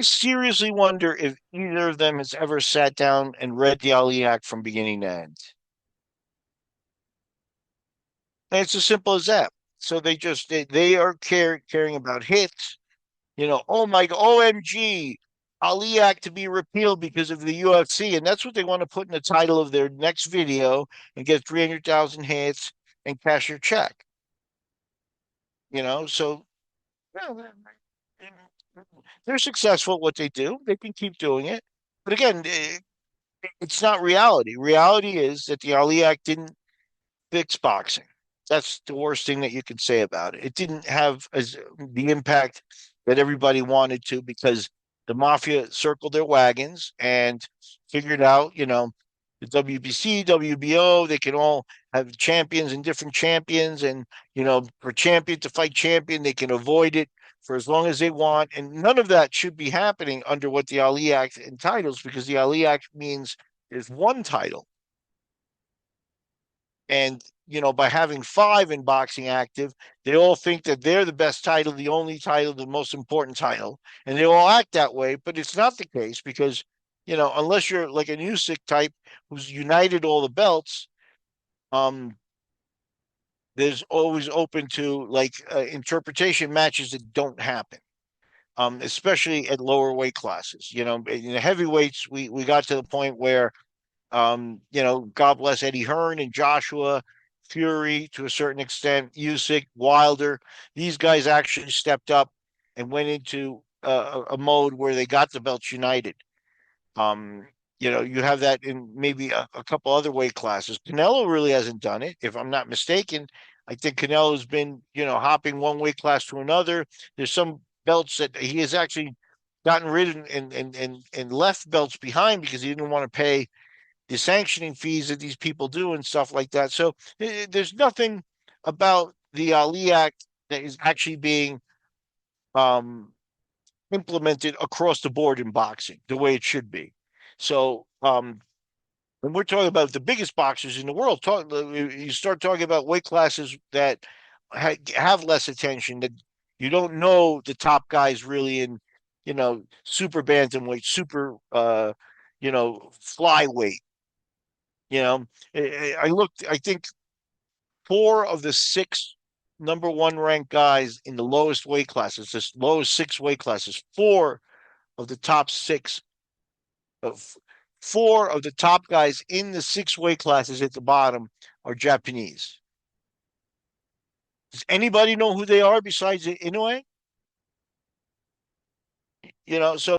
seriously wonder if either of them has ever sat down and read the Ali Act from beginning to end. And it's as simple as that. So they are caring about hits. Oh my God, OMG, Ali Act to be repealed because of the UFC, and that's what they want to put in the title of their next video and get 300,000 hits and cash your check. So yeah, they're successful at what they do. They can keep doing it, but again, it's not reality. Reality is that the Ali Act didn't fix boxing. That's the worst thing that you could say about it. It didn't have the impact that everybody wanted to because the mafia circled their wagons and figured out, the WBC, WBO, they can all have champions and different champions. And, for champion to fight champion, they can avoid it for as long as they want. And none of that should be happening under what the Ali Act entitles because the Ali Act means there's one title. And, by having five in boxing active, they all think that they're the best title, the only title, the most important title. And they all act that way, but it's not the case because, unless you're like a Usyk type who's united all the belts, um, there's always open to like interpretation matches that don't happen. Especially at lower weight classes. In the heavyweights, we got to the point where God bless Eddie Hearn and Joshua, Fury to a certain extent, Usyk, Wilder. These guys actually stepped up and went into a mode where they got the belts united. Um, you have that in maybe a couple other weight classes. Canelo really hasn't done it, if I'm not mistaken. I think Canelo's been, hopping one weight class to another. There's some belts that he has actually gotten rid of and left belts behind because he didn't want to pay the sanctioning fees that these people do and stuff like that. So there's nothing about the Ali Act that is actually being um, implemented across the board in boxing the way it should be. So when we're talking about the biggest boxers in the world, you start talking about weight classes that have less attention, that you don't know the top guys really in, super bantamweight, super, flyweight. I looked, I think four of the six number one ranked guys in the lowest weight classes, this lowest six weight classes, of the top six of four of the top guys in the six weight classes at the bottom are Japanese. Does anybody know who they are besides Inoue? So